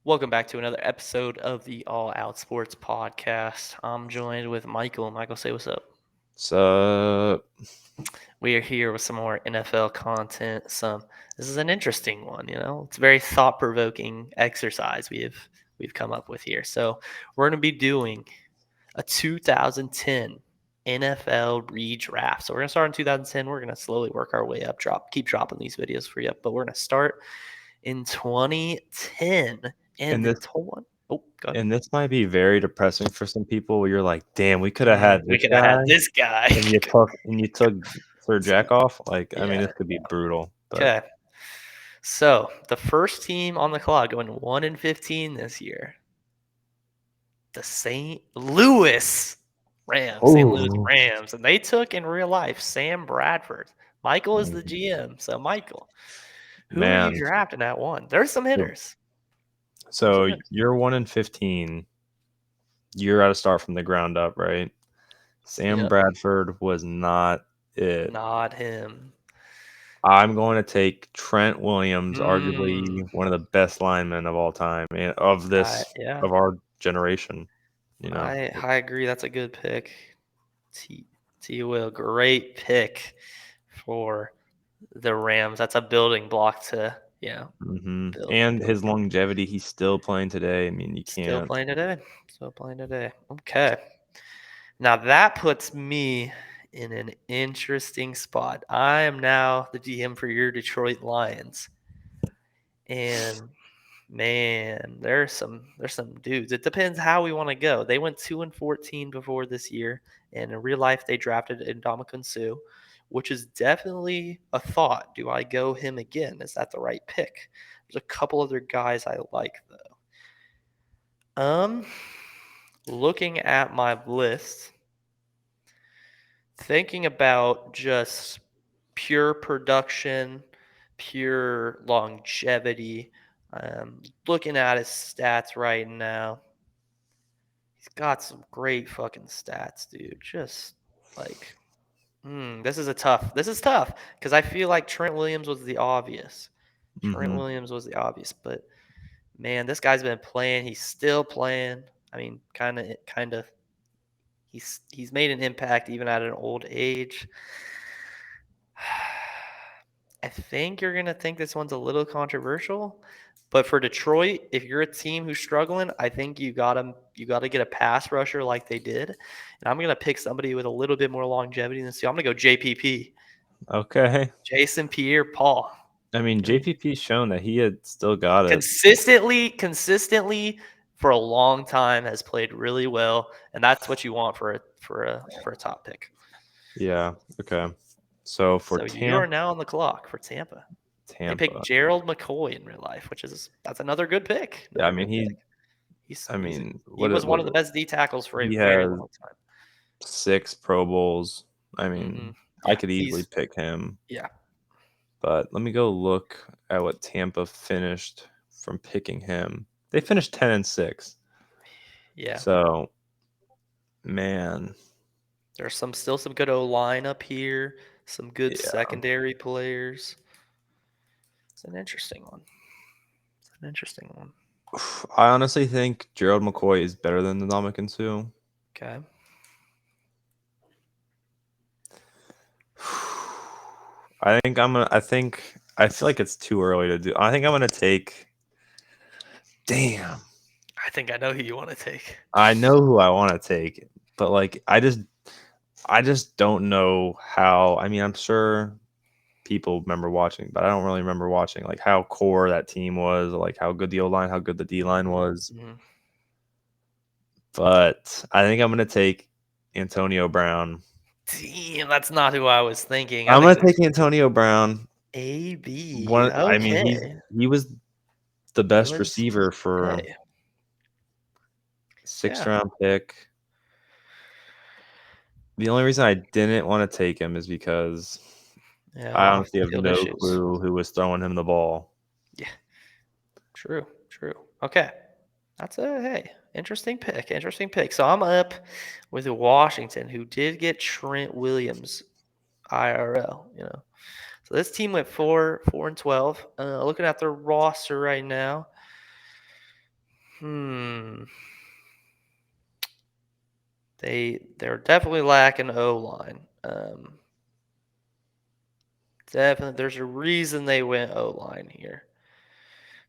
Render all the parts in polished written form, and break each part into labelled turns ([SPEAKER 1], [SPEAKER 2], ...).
[SPEAKER 1] Welcome back to another episode of the All Out Sports Podcast. I'm joined with Michael. Michael, say what's up.
[SPEAKER 2] So
[SPEAKER 1] We are here with some more NFL content. This is an interesting one. It's a very thought-provoking exercise we've come up with here. So we're going to be doing a 2010 NFL redraft. So we're going to start in 2010. We're going to slowly work our way up. Keep dropping these videos for you. But we're going to start in 2010. And
[SPEAKER 2] and
[SPEAKER 1] the
[SPEAKER 2] this
[SPEAKER 1] total. Oh, go ahead.
[SPEAKER 2] and this might be very depressing for some people where you're like, damn, we could have had
[SPEAKER 1] We
[SPEAKER 2] this
[SPEAKER 1] could have
[SPEAKER 2] guy
[SPEAKER 1] had this guy.
[SPEAKER 2] and you took Sir
[SPEAKER 1] So,
[SPEAKER 2] Jack off. Like, I mean,
[SPEAKER 1] yeah.
[SPEAKER 2] this could be brutal. But
[SPEAKER 1] Okay. So the first team on the clock going 1-15 this year, the St. Louis Rams, St. Louis
[SPEAKER 2] oh
[SPEAKER 1] Rams, and they took in real life Sam Bradford. Michael is the
[SPEAKER 2] mm,
[SPEAKER 1] GM. So Michael, who are you
[SPEAKER 2] man.
[SPEAKER 1] drafting at one? There's some
[SPEAKER 2] So
[SPEAKER 1] hitters. There's some
[SPEAKER 2] so
[SPEAKER 1] hitters.
[SPEAKER 2] you're 1-15. You're got to start from the ground up, right? Sam
[SPEAKER 1] Yep.
[SPEAKER 2] Bradford was not it.
[SPEAKER 1] Not him.
[SPEAKER 2] I'm going to take Trent Williams,
[SPEAKER 1] Mm,
[SPEAKER 2] arguably one of the best linemen of all time and of this
[SPEAKER 1] yeah.
[SPEAKER 2] of our generation. You know.
[SPEAKER 1] I agree. That's a good pick. T T Will, great pick for the Rams. That's a building block to build
[SPEAKER 2] And
[SPEAKER 1] build
[SPEAKER 2] his
[SPEAKER 1] upon.
[SPEAKER 2] longevity, he's still playing today. I mean, you
[SPEAKER 1] Still
[SPEAKER 2] can't.
[SPEAKER 1] playing today. Still playing today. Okay. Now that puts me in an interesting spot. I am now the GM for your Detroit Lions. And man, there's some dudes. It depends how we want to go. They went 2-14 before this year, and in real life they drafted Ndamukong Suh, which is definitely a thought. Do I go him again? Is that the right pick? There's a couple other guys I like though. Um, looking at my list, thinking about just pure production, pure longevity. Looking at his stats right now, he's got some great fucking stats, dude. Just like, this is tough because I feel like Trent Williams was the obvious. Trent
[SPEAKER 2] Hmm.
[SPEAKER 1] Williams was the obvious, but man, this guy's been playing. He's still playing. I mean, kind of. He's made an impact even at an old age. I think you're gonna think this one's a little controversial, but for Detroit, if you're a team who's struggling, I think you gotta get a pass rusher like they did, and I'm gonna pick somebody with a little bit more longevity than so. I'm gonna go JPP,
[SPEAKER 2] Okay.
[SPEAKER 1] Jason Pierre-Paul.
[SPEAKER 2] I mean,
[SPEAKER 1] I mean,
[SPEAKER 2] JPP's shown that he had still got it.
[SPEAKER 1] consistently for a long time has played really well, and that's what you want for a top pick.
[SPEAKER 2] Yeah. Okay. So for
[SPEAKER 1] So you are now on the clock for Tampa. They picked
[SPEAKER 2] Tampa,
[SPEAKER 1] Gerald McCoy in real life, that's another good pick.
[SPEAKER 2] yeah. I
[SPEAKER 1] Another
[SPEAKER 2] mean,
[SPEAKER 1] good pick.
[SPEAKER 2] he. I mean,
[SPEAKER 1] He
[SPEAKER 2] what?
[SPEAKER 1] was one
[SPEAKER 2] What?
[SPEAKER 1] of the best D tackles for a
[SPEAKER 2] He
[SPEAKER 1] very
[SPEAKER 2] has
[SPEAKER 1] long time.
[SPEAKER 2] 6 Pro Bowls. I mean, I
[SPEAKER 1] Yeah,
[SPEAKER 2] could easily pick him.
[SPEAKER 1] yeah,
[SPEAKER 2] But let me go look at what Tampa finished from picking him. They finished 10-6.
[SPEAKER 1] yeah.
[SPEAKER 2] So man,
[SPEAKER 1] There's still some good O line up here. Some good
[SPEAKER 2] yeah.
[SPEAKER 1] secondary players. It's an interesting one. It's an interesting one.
[SPEAKER 2] I honestly think Gerald McCoy is better than the Ndamukong Suh.
[SPEAKER 1] Okay.
[SPEAKER 2] I think I'm gonna. I feel like it's too early to do. I think I'm gonna take. Damn,
[SPEAKER 1] I think I know who you want to take.
[SPEAKER 2] I know who I want to take, but like I just don't know how. I mean, I'm sure people remember watching, but I don't really remember watching like how core that team was, like how good the O line, how good the D line
[SPEAKER 1] Hmm.
[SPEAKER 2] was.
[SPEAKER 1] Hmm.
[SPEAKER 2] But I think I'm gonna take Antonio Brown.
[SPEAKER 1] Damn, that's not who I was thinking. I
[SPEAKER 2] I'm
[SPEAKER 1] think
[SPEAKER 2] gonna
[SPEAKER 1] it was
[SPEAKER 2] take Antonio Brown.
[SPEAKER 1] AB.
[SPEAKER 2] One, I mean,
[SPEAKER 1] Okay.
[SPEAKER 2] he was the
[SPEAKER 1] He
[SPEAKER 2] best
[SPEAKER 1] was
[SPEAKER 2] receiver for
[SPEAKER 1] hey.
[SPEAKER 2] sixth
[SPEAKER 1] Yeah.
[SPEAKER 2] round pick. The only reason I didn't want to take him is because
[SPEAKER 1] Yeah,
[SPEAKER 2] I
[SPEAKER 1] off
[SPEAKER 2] honestly
[SPEAKER 1] the
[SPEAKER 2] have
[SPEAKER 1] field
[SPEAKER 2] no
[SPEAKER 1] issues.
[SPEAKER 2] clue who was throwing him the ball.
[SPEAKER 1] Yeah, true, true. Okay. That's a interesting pick. Interesting pick. So I'm up with Washington, who did get Trent Williams IRL. So this team went 4-12. Looking at their roster right now, Hmm. They're definitely lacking O line. Definitely, there's a reason they went O line here.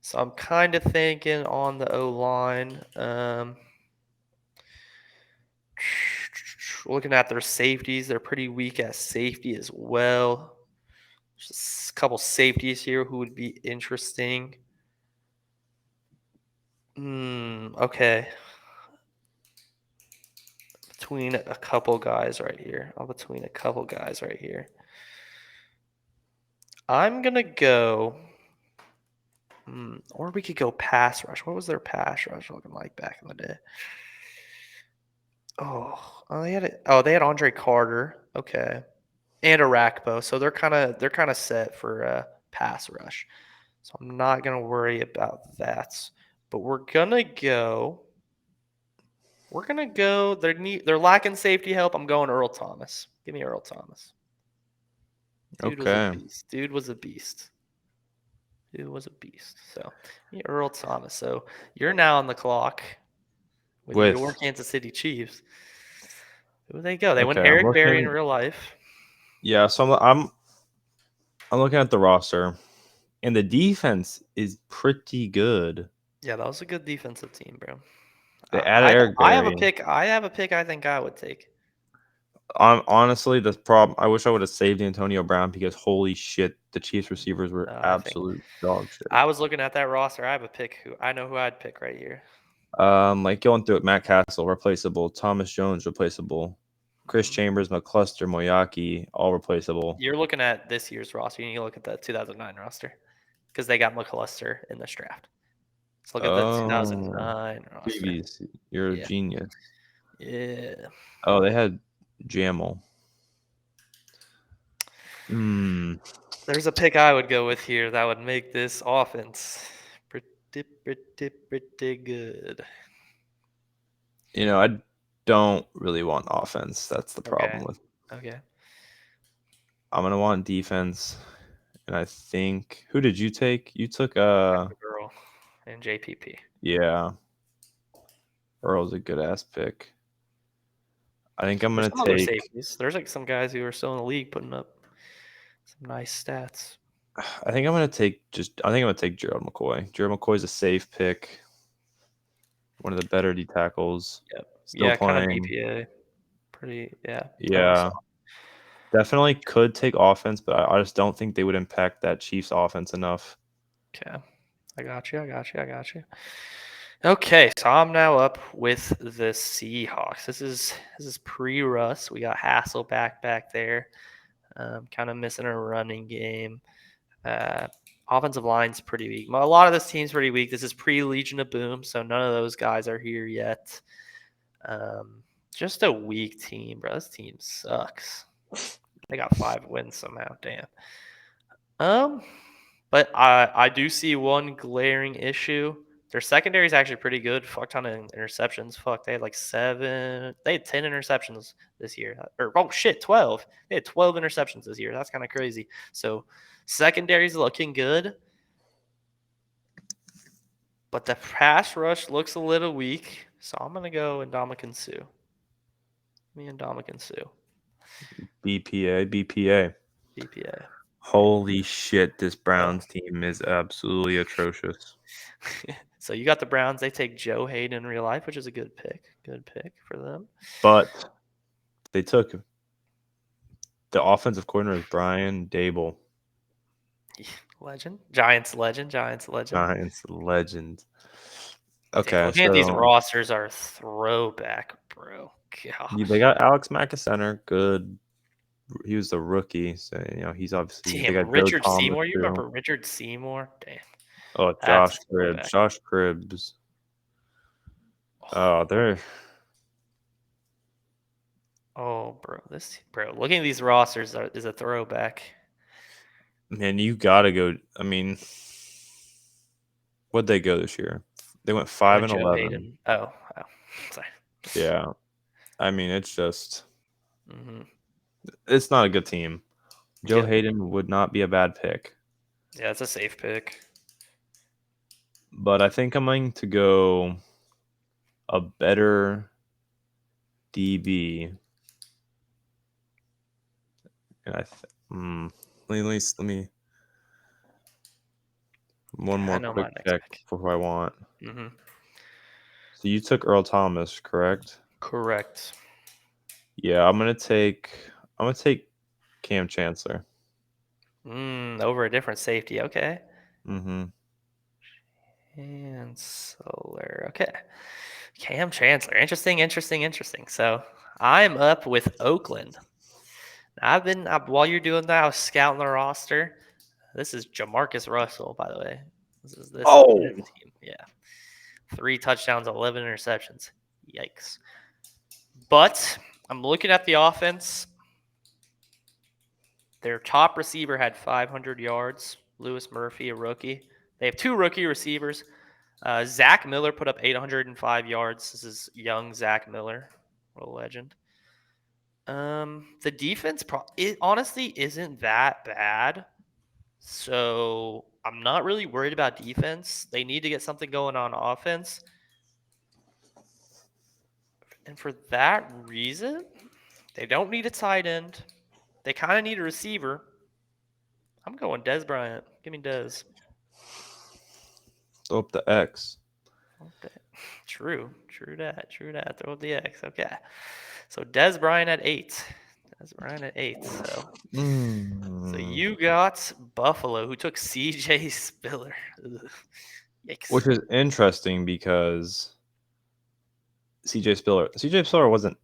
[SPEAKER 1] So I'm kind of thinking on the O line. Looking at their safeties, they're pretty weak at safety as well. Just a couple safeties here who would be interesting. Okay. Between a couple guys right here. I'm between a couple guys right here. I'm gonna go. Or we could go pass rush. What was their pass rush looking like back in the day? They had Andre Carter. Okay. And a Rakpo. So they're kind of set for pass rush. So I'm not gonna worry about that. But we're gonna go. They're lacking safety help. I'm going Earl Thomas. Give me Earl Thomas. Dude was a
[SPEAKER 2] Okay.
[SPEAKER 1] beast. Dude was a beast. Dude was a beast. So give me Earl Thomas. So you're now on the clock with your
[SPEAKER 2] With
[SPEAKER 1] Kansas City Chiefs. Who they go? They went
[SPEAKER 2] okay, I'm
[SPEAKER 1] Eric Berry in
[SPEAKER 2] looking.
[SPEAKER 1] real life.
[SPEAKER 2] Yeah, so I'm looking at the roster, and the defense is pretty good.
[SPEAKER 1] Yeah, that was a good defensive team, bro.
[SPEAKER 2] They
[SPEAKER 1] I,
[SPEAKER 2] added
[SPEAKER 1] I,
[SPEAKER 2] Eric
[SPEAKER 1] I have a
[SPEAKER 2] Berry.
[SPEAKER 1] pick. I have a pick. I think I would take.
[SPEAKER 2] Honestly, the problem. I wish I would have saved Antonio Brown because holy shit, the Chiefs receivers were
[SPEAKER 1] I think
[SPEAKER 2] absolute dog shit.
[SPEAKER 1] I was looking at that roster. I have a pick. Who I know who I'd pick right here.
[SPEAKER 2] Like going through it, Matt Castle replaceable, Thomas Jones replaceable, Chris
[SPEAKER 1] Mhm.
[SPEAKER 2] Chambers, McCluster, Moyaki all replaceable.
[SPEAKER 1] You're looking at this year's roster. You need to look at the 2009 roster because they got McCluster in this draft. Let's look at the
[SPEAKER 2] Oh,
[SPEAKER 1] 2009 roster.
[SPEAKER 2] previous, you're a
[SPEAKER 1] Yeah,
[SPEAKER 2] genius.
[SPEAKER 1] yeah.
[SPEAKER 2] Oh, they had Jamal. Hmm.
[SPEAKER 1] There's a pick I would go with here that would make this offense pretty good.
[SPEAKER 2] I don't really want offense. That's the
[SPEAKER 1] Okay.
[SPEAKER 2] problem with.
[SPEAKER 1] Okay.
[SPEAKER 2] I'm gonna want defense, and I think who did you take? You took
[SPEAKER 1] Girl and JPP.
[SPEAKER 2] yeah, Earl's a good ass pick. I think I'm
[SPEAKER 1] There's
[SPEAKER 2] gonna
[SPEAKER 1] some other
[SPEAKER 2] take.
[SPEAKER 1] safeties. There's like some guys who are still in the league putting up some nice stats.
[SPEAKER 2] I think I'm gonna take just. I think I'm gonna take Gerald McCoy. Gerald McCoy's a safe pick. One of the better D tackles.
[SPEAKER 1] Yep.
[SPEAKER 2] Still
[SPEAKER 1] Yeah, kind of
[SPEAKER 2] playing.
[SPEAKER 1] BPA. Pretty. Yeah. Definitely
[SPEAKER 2] Yeah,
[SPEAKER 1] saw.
[SPEAKER 2] definitely could take offense, but I just don't think they would impact that Chiefs offense enough.
[SPEAKER 1] Okay. I got you. I got you. I got you. Okay, so I'm now up with the Seahawks. This is pre-Russ. We got Hasselback there. Kind of missing a running game. Uh, Offensive line's pretty weak. A lot of this team's pretty weak. This is pre-Legion of Boom, so none of those guys are here yet. Um, just a weak team, bro. This team sucks. They got 5 wins somehow. Damn. Um, but I do see one glaring issue. Their secondary is actually pretty good. Fuck ton of interceptions. Fuck, they had like 7. They had 10 interceptions this year. Or oh shit, 12. They had 12 interceptions this year. That's kind of crazy. So secondary's looking good, but the pass rush looks a little weak. So I'm gonna go Ndamukong Suh. Me and Ndamukong Suh.
[SPEAKER 2] BPA, BPA.
[SPEAKER 1] BPA.
[SPEAKER 2] Holy shit, this
[SPEAKER 1] Oh.
[SPEAKER 2] Browns team is absolutely atrocious.
[SPEAKER 1] So you got the Browns. They take Joe Hayden in real life, which is a good pick. Good pick for them.
[SPEAKER 2] But they took the offensive coordinator is Brian Dable,
[SPEAKER 1] Legend. Giants legend. Giants legend.
[SPEAKER 2] Giants legend.
[SPEAKER 1] Damn,
[SPEAKER 2] Okay,
[SPEAKER 1] looking at these
[SPEAKER 2] so
[SPEAKER 1] rosters are throwback, bro.
[SPEAKER 2] they
[SPEAKER 1] Gosh.
[SPEAKER 2] got Alex Mack a center. Good. He was the rookie, so he's obviously. They
[SPEAKER 1] Damn,
[SPEAKER 2] got Joe
[SPEAKER 1] Richard
[SPEAKER 2] Thomas
[SPEAKER 1] Seymour. You
[SPEAKER 2] too.
[SPEAKER 1] remember Richard Seymour? Damn,
[SPEAKER 2] Oh,
[SPEAKER 1] that's
[SPEAKER 2] Josh
[SPEAKER 1] a
[SPEAKER 2] Cribbs.
[SPEAKER 1] throwback.
[SPEAKER 2] Josh Cribbs.
[SPEAKER 1] Oh,
[SPEAKER 2] Oh, they're
[SPEAKER 1] oh, bro. Looking at these rosters is a throwback.
[SPEAKER 2] man. You gotta go. I mean, what'd they go this year? They went
[SPEAKER 1] They
[SPEAKER 2] five
[SPEAKER 1] went
[SPEAKER 2] and
[SPEAKER 1] Joe
[SPEAKER 2] 11.
[SPEAKER 1] Hayden. Oh, sorry.
[SPEAKER 2] Yeah, I mean it's just
[SPEAKER 1] hmm
[SPEAKER 2] it's not a good team. Joe
[SPEAKER 1] Yep.
[SPEAKER 2] Hayden would not be a bad pick.
[SPEAKER 1] Yeah, it's a safe pick.
[SPEAKER 2] but I think I'm going to go a better DB. And let me one
[SPEAKER 1] Okay, I
[SPEAKER 2] more
[SPEAKER 1] know
[SPEAKER 2] quick
[SPEAKER 1] my next
[SPEAKER 2] check
[SPEAKER 1] pick.
[SPEAKER 2] for who I want.
[SPEAKER 1] Hmm.
[SPEAKER 2] So you took Earl Thomas, correct?
[SPEAKER 1] Correct.
[SPEAKER 2] Yeah, I'm gonna take Cam Chancellor.
[SPEAKER 1] Over a different safety. Okay.
[SPEAKER 2] Mm-hmm.
[SPEAKER 1] And Solar. Okay. Cam Chancellor. Interesting, interesting, interesting. So I'm up with Oakland. While you're doing that, I was scouting the roster. This is Jamarcus Russell, by the way. This is
[SPEAKER 2] Oh,
[SPEAKER 1] his team. Yeah. 3 touchdowns, 11 interceptions. Yikes. But I'm looking at the offense. Their top receiver had 500 yards. Lewis Murphy, a rookie. They have 2 rookie receivers. Zach Miller put up 805 yards. This is young Zach Miller, what a legend. The defense, it honestly isn't that bad. So I'm not really worried about defense. They need to get something going on offense. And for that reason, they don't need a tight end. They kind of need a receiver. I'm going Des Bryant. Give me Des.
[SPEAKER 2] throw up the X.
[SPEAKER 1] Okay. True that. True that. Throw the X. Okay. So Des Bryant at 8. Des Bryant at 8. So
[SPEAKER 2] Mm.
[SPEAKER 1] you got Buffalo, who took CJ Spiller. Ugh. Yikes.
[SPEAKER 2] Which is interesting because CJ Spiller wasn't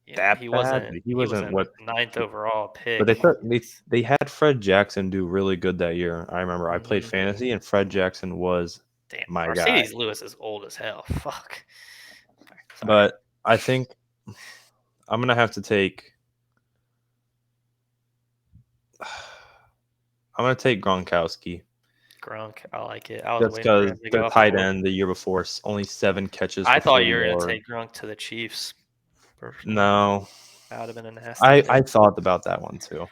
[SPEAKER 1] Yeah,
[SPEAKER 2] that bad, but he
[SPEAKER 1] he
[SPEAKER 2] wasn't
[SPEAKER 1] wasn't
[SPEAKER 2] what.
[SPEAKER 1] ninth overall
[SPEAKER 2] But
[SPEAKER 1] pick.
[SPEAKER 2] they had Fred Jackson do really good that year. I remember I played
[SPEAKER 1] Mhm.
[SPEAKER 2] fantasy and Fred Jackson was
[SPEAKER 1] Damn,
[SPEAKER 2] my guy.
[SPEAKER 1] Mercedes Lewis is old as hell. Fuck. Sorry.
[SPEAKER 2] But I think I'm gonna have to take. I'm gonna take Gronkowski
[SPEAKER 1] Gronk, I like it. I was
[SPEAKER 2] just
[SPEAKER 1] waiting for
[SPEAKER 2] because
[SPEAKER 1] him to
[SPEAKER 2] their
[SPEAKER 1] go off the
[SPEAKER 2] tight
[SPEAKER 1] board.
[SPEAKER 2] end the year before only 7 catches
[SPEAKER 1] I
[SPEAKER 2] for
[SPEAKER 1] thought
[SPEAKER 2] 40
[SPEAKER 1] you were gonna
[SPEAKER 2] yards.
[SPEAKER 1] take Gronk to the Chiefs. Personally,
[SPEAKER 2] No,
[SPEAKER 1] that would have been a nasty
[SPEAKER 2] I
[SPEAKER 1] pick.
[SPEAKER 2] thought about that one too.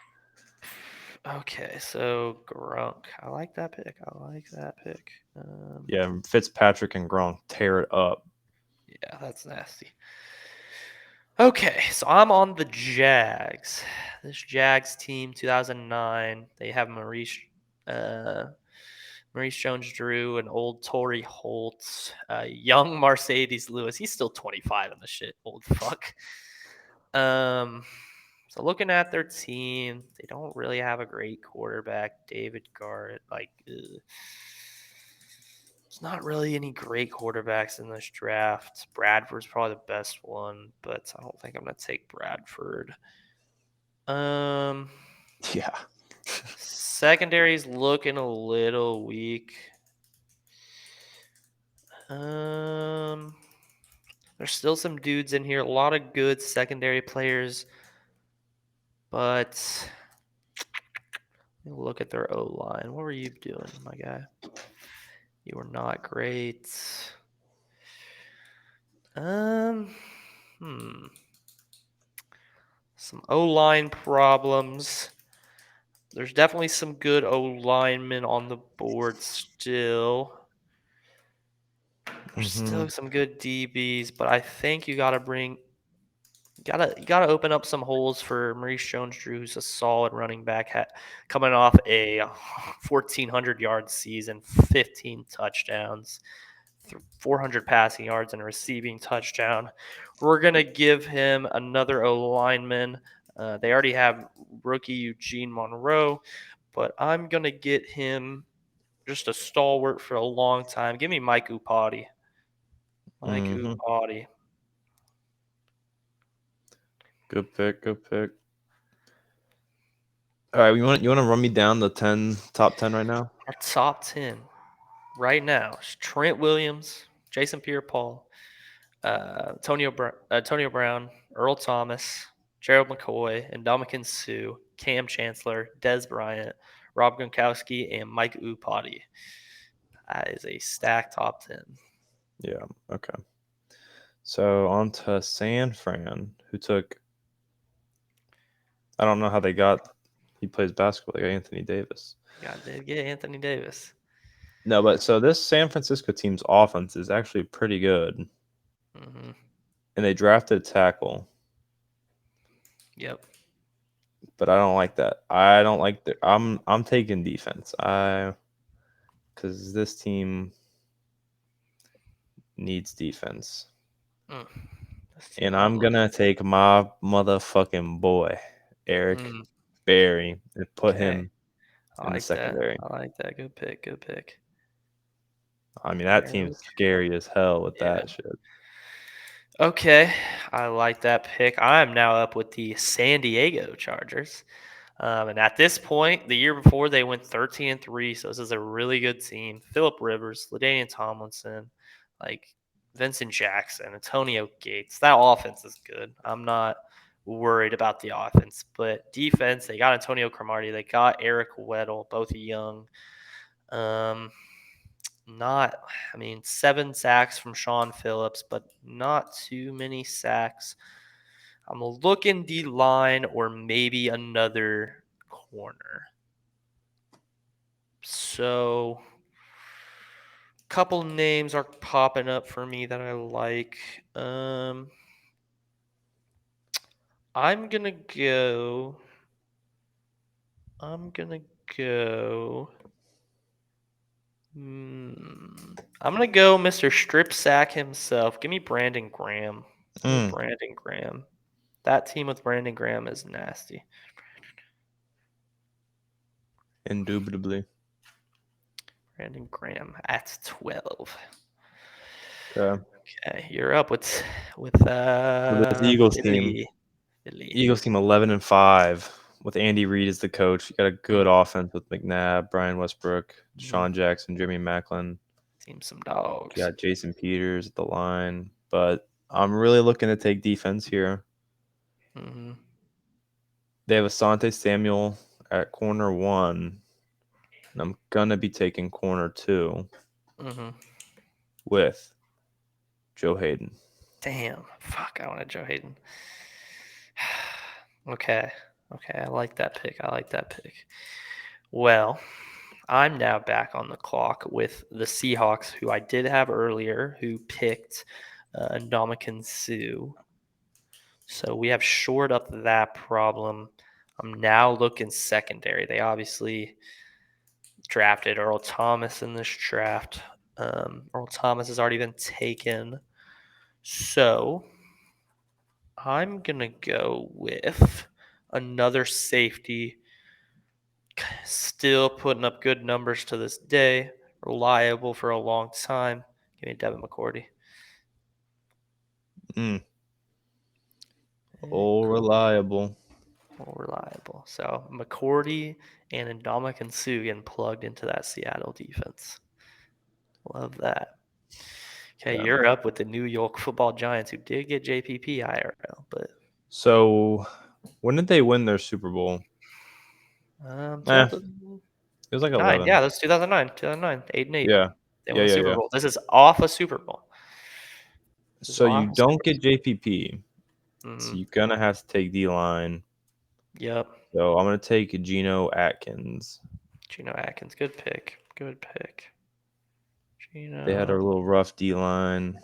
[SPEAKER 1] Okay, so Gronk. I like that pick. I like that pick.
[SPEAKER 2] Yeah, Fitzpatrick and Gronk tear it up.
[SPEAKER 1] Yeah, that's nasty. Okay, so I'm on the Jags. This Jags team, 2009. They have uh, Maurice Jones-Drew, and old Torrey Holt, young Mercedes Lewis. He's still 25 in the shit, old fuck. Um, so looking at their team, they don't really have a great quarterback. David Garrett, there's not really any great quarterbacks in this draft. Bradford's probably the best one, but I don't think I'm gonna take Bradford. Um,
[SPEAKER 2] Yeah.
[SPEAKER 1] Secondary's looking a little weak. Um, there's still some dudes in here, a lot of good secondary players, but look at their O line. What were you doing, my guy? You were not great. Um, hmm. Some O line problems. There's definitely some good O linemen on the board still. There's
[SPEAKER 2] Hmm.
[SPEAKER 1] still some good DBs, but I think you gotta open up some holes for Maurice Jones-Drew, who's a solid running back, coming off a 1,400-yard season, 15 touchdowns, 400 passing yards, and a receiving touchdown. We're gonna give him another O lineman. They already have rookie Eugene Monroe, but I'm gonna get him just a stalwart for a long time. Give me Mike Upati. Mike
[SPEAKER 2] Hmm.
[SPEAKER 1] Upati.
[SPEAKER 2] Good pick. Good pick. All right, you want to run me down the top 10 right now?
[SPEAKER 1] Our top 10 right now is Trent Williams, Jason Pierre-Paul, Antonio Brown, Earl Thomas, Gerald McCoy, and Dominican Sue, Cam Chancellor, Des Bryant, Rob Gronkowski, and Mike Upati. That is a stacked top 10.
[SPEAKER 2] Yeah. Okay. So on to San Fran, who took. I don't know how they got. He plays basketball. They got Anthony Davis.
[SPEAKER 1] They got to get Anthony Davis.
[SPEAKER 2] No, but so this San Francisco team's offense is actually pretty good,
[SPEAKER 1] Hmm.
[SPEAKER 2] and they drafted a tackle,
[SPEAKER 1] Yep.
[SPEAKER 2] but I don't like that. I don't like the. I'm taking defense. Because this team needs defense,
[SPEAKER 1] Mm. This
[SPEAKER 2] and
[SPEAKER 1] team
[SPEAKER 2] I'm
[SPEAKER 1] almost.
[SPEAKER 2] gonna take my motherfucking boy Eric
[SPEAKER 1] Mm.
[SPEAKER 2] Berry and put
[SPEAKER 1] Okay.
[SPEAKER 2] him
[SPEAKER 1] I
[SPEAKER 2] in the
[SPEAKER 1] like that.
[SPEAKER 2] secondary.
[SPEAKER 1] I like that. Good pick. Good pick.
[SPEAKER 2] I mean, that team's
[SPEAKER 1] Eric.
[SPEAKER 2] scary as hell with
[SPEAKER 1] Yeah.
[SPEAKER 2] that shit.
[SPEAKER 1] Okay. I like that pick. I am now up with the San Diego Chargers. And at this point, the year before they went 13-3, so this is a really good team. Philip Rivers, LaDainian Tomlinson, like Vincent Jackson, Antonio Gates. That offense is good. I'm not worried about the offense, but defense, they got Antonio Cromartie, they got Eric Weddle, both young. Um, not, I mean, 7 sacks from Sean Phillips, but not too many sacks. I'm looking D line or maybe another corner. So, couple names are popping up for me that I like. I'm gonna go. I'm gonna go. I'm gonna go Mr. Strip Sack himself. Give me Brandon Graham. Give me
[SPEAKER 2] Mm,
[SPEAKER 1] Brandon Graham. That team with Brandon Graham is nasty.
[SPEAKER 2] indubitably.
[SPEAKER 1] Brandon Graham at 12.
[SPEAKER 2] Okay.
[SPEAKER 1] Okay, you're up with
[SPEAKER 2] So this Eagles team,
[SPEAKER 1] Philly. Philly.
[SPEAKER 2] Eagles team 11-5 with Andy Reid as the coach. You got a
[SPEAKER 1] Mm,
[SPEAKER 2] good offense with McNabb, Brian Westbrook,
[SPEAKER 1] mhm.
[SPEAKER 2] Deshaun Jackson, Jimmy Macklin.
[SPEAKER 1] Team some
[SPEAKER 2] You
[SPEAKER 1] dogs.
[SPEAKER 2] got Jason Peters at the line, but I'm really looking to take defense here.
[SPEAKER 1] Hmm.
[SPEAKER 2] They have Asante Samuel at corner one, and I'm gonna be taking corner two
[SPEAKER 1] Hmm.
[SPEAKER 2] with Joe Hayden.
[SPEAKER 1] Damn. Fuck, I wanted Joe Hayden. Okay. Okay, I like that pick. I like that pick. Well, I'm now back on the clock with the Seahawks, who I did have earlier, who picked Ndamukong Suh. So we have shored up that problem. I'm now looking secondary. They obviously drafted Earl Thomas in this draft. Earl Thomas has already been taken. So I'm going to go with another safety, still putting up good numbers to this day, reliable for a long time. Give me Devin McCourty.
[SPEAKER 2] Mm, oh, reliable.
[SPEAKER 1] Reliable. So McCourty and Ndamukong Suh getting plugged into that Seattle defense. Love that. Okay,
[SPEAKER 2] Okay.
[SPEAKER 1] you're up with the New York Football Giants, who did get JPP IRL, but
[SPEAKER 2] So when did they win their Super Bowl? Eh,
[SPEAKER 1] 2009.
[SPEAKER 2] it was like 11.
[SPEAKER 1] Yeah, that's 2009. 2009, 8-8.
[SPEAKER 2] Yeah.
[SPEAKER 1] They
[SPEAKER 2] Yeah,
[SPEAKER 1] won the
[SPEAKER 2] yeah,
[SPEAKER 1] Super
[SPEAKER 2] yeah.
[SPEAKER 1] Bowl. This is off a Super Bowl. This is
[SPEAKER 2] So you
[SPEAKER 1] off a
[SPEAKER 2] don't
[SPEAKER 1] Super
[SPEAKER 2] get JPP.
[SPEAKER 1] Bowl.
[SPEAKER 2] So you're gonna have to take D line.
[SPEAKER 1] Yep.
[SPEAKER 2] So I'm gonna take Geno Atkins.
[SPEAKER 1] Geno Atkins. Good pick. Good pick.
[SPEAKER 2] They had a
[SPEAKER 1] Geno
[SPEAKER 2] little rough D line.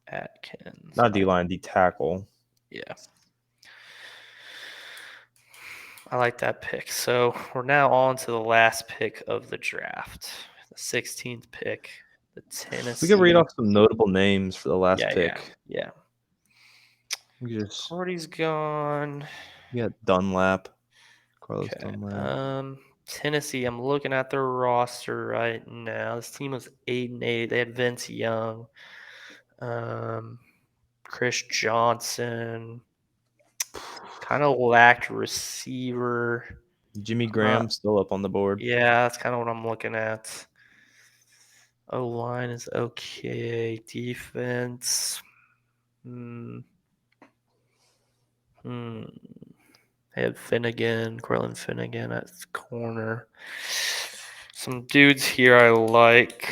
[SPEAKER 1] Atkins.
[SPEAKER 2] Not D line, D tackle.
[SPEAKER 1] Yeah. I like that pick. So we're now on to the last pick of the draft. The 16th pick. The
[SPEAKER 2] We could read
[SPEAKER 1] Tennessee.
[SPEAKER 2] off some notable names for the last
[SPEAKER 1] Yeah, yeah,
[SPEAKER 2] pick.
[SPEAKER 1] yeah.
[SPEAKER 2] We just
[SPEAKER 1] Cordy's gone.
[SPEAKER 2] we got Dunlap, Carlos
[SPEAKER 1] Okay.
[SPEAKER 2] Dunlap.
[SPEAKER 1] Tennessee. I'm looking at their roster right now. This team was 8-8. They had Vince Young, um, Chris Johnson. Kind of lacked receiver.
[SPEAKER 2] Jimmy
[SPEAKER 1] Uh,
[SPEAKER 2] Graham still up on the board.
[SPEAKER 1] yeah, that's kind of what I'm looking at. O line is okay. Defense. Hmm. Hmm. They had Finnegan, Corlin Finnegan at corner. Some dudes here I like.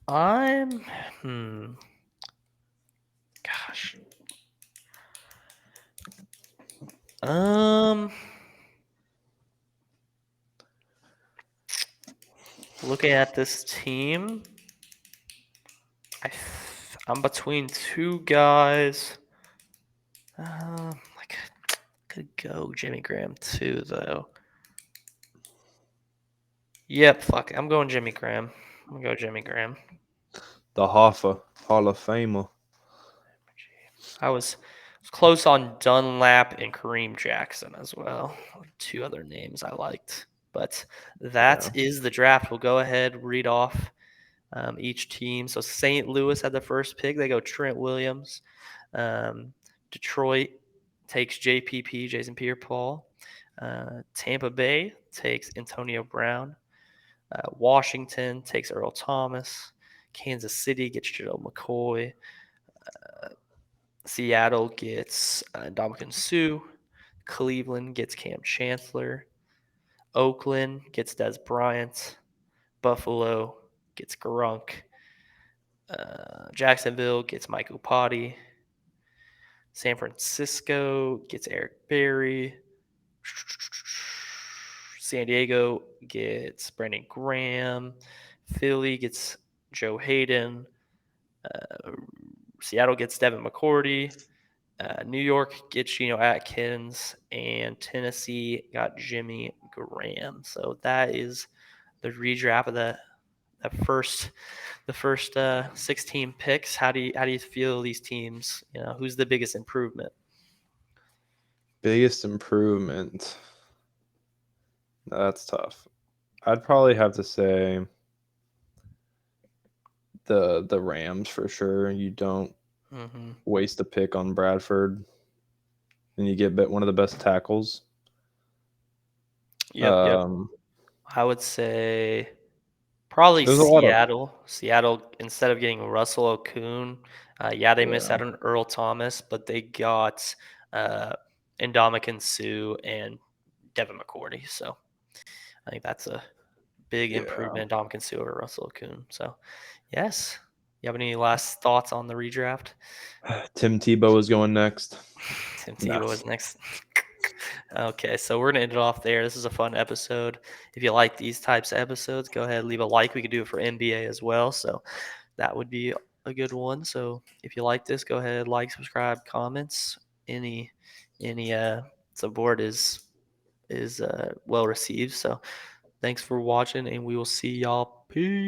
[SPEAKER 1] I'm. Hmm. Gosh. Um. Looking at this team, I'm between two guys. I could go Jimmy Graham too, though. Yep, fuck it. I'm going Jimmy Graham. I'm gonna go Jimmy Graham.
[SPEAKER 2] The Hoffa Hall of Famer.
[SPEAKER 1] I was close on Dunlap and Kareem Jackson as well. Two other names I liked. But that
[SPEAKER 2] Yeah.
[SPEAKER 1] is the draft. We'll go ahead, read off each team. So St. Louis had the first pick. They go Trent Williams. Um, Detroit takes JPP, Jason Pierre-Paul. Tampa Bay takes Antonio Brown. Washington takes Earl Thomas. Kansas City gets Joe McCoy. Seattle gets Ndamukong Suh. Cleveland gets Cam Chancellor. Oakland gets Des Bryant. Buffalo gets Gronk. Jacksonville gets Michael Potty. San Francisco gets Eric Berry. San Diego gets Brandon Graham. Philly gets Joe Hayden. Uh, Seattle gets Devin McCourty. New York gets Geno Atkins, and Tennessee got Jimmy Graham. So that is the redraft of the first 16 picks. How do you feel these teams? Who's the biggest improvement?
[SPEAKER 2] Biggest improvement. That's tough. I'd probably have to say the Rams for sure. You don't
[SPEAKER 1] Mm-hmm.
[SPEAKER 2] waste a pick on Bradford, and you get one of the best tackles.
[SPEAKER 1] Yep.
[SPEAKER 2] Um,
[SPEAKER 1] I would say probably
[SPEAKER 2] there's a lot of
[SPEAKER 1] Seattle. Seattle, instead of getting Russell Okung, yeah, they missed
[SPEAKER 2] yeah.
[SPEAKER 1] out on Earl Thomas, but they got uh, Ndamukong Suh and Devin McCourty. So I think that's a big
[SPEAKER 2] Yeah.
[SPEAKER 1] improvement, Ndamukong Suh over Russell Okung. So yes, you have any last thoughts on the redraft?
[SPEAKER 2] Tim Tebow is going next.
[SPEAKER 1] Tim
[SPEAKER 2] No.
[SPEAKER 1] Tebow is next. Okay, so we're gonna end it off there. This is a fun episode. If you like these types of episodes, go ahead, leave a like. We could do it for NBA as well. So that would be a good one. So if you like this, go ahead, like, subscribe, comments. Any support is well received. So thanks for watching, and we will see y'all. Peace.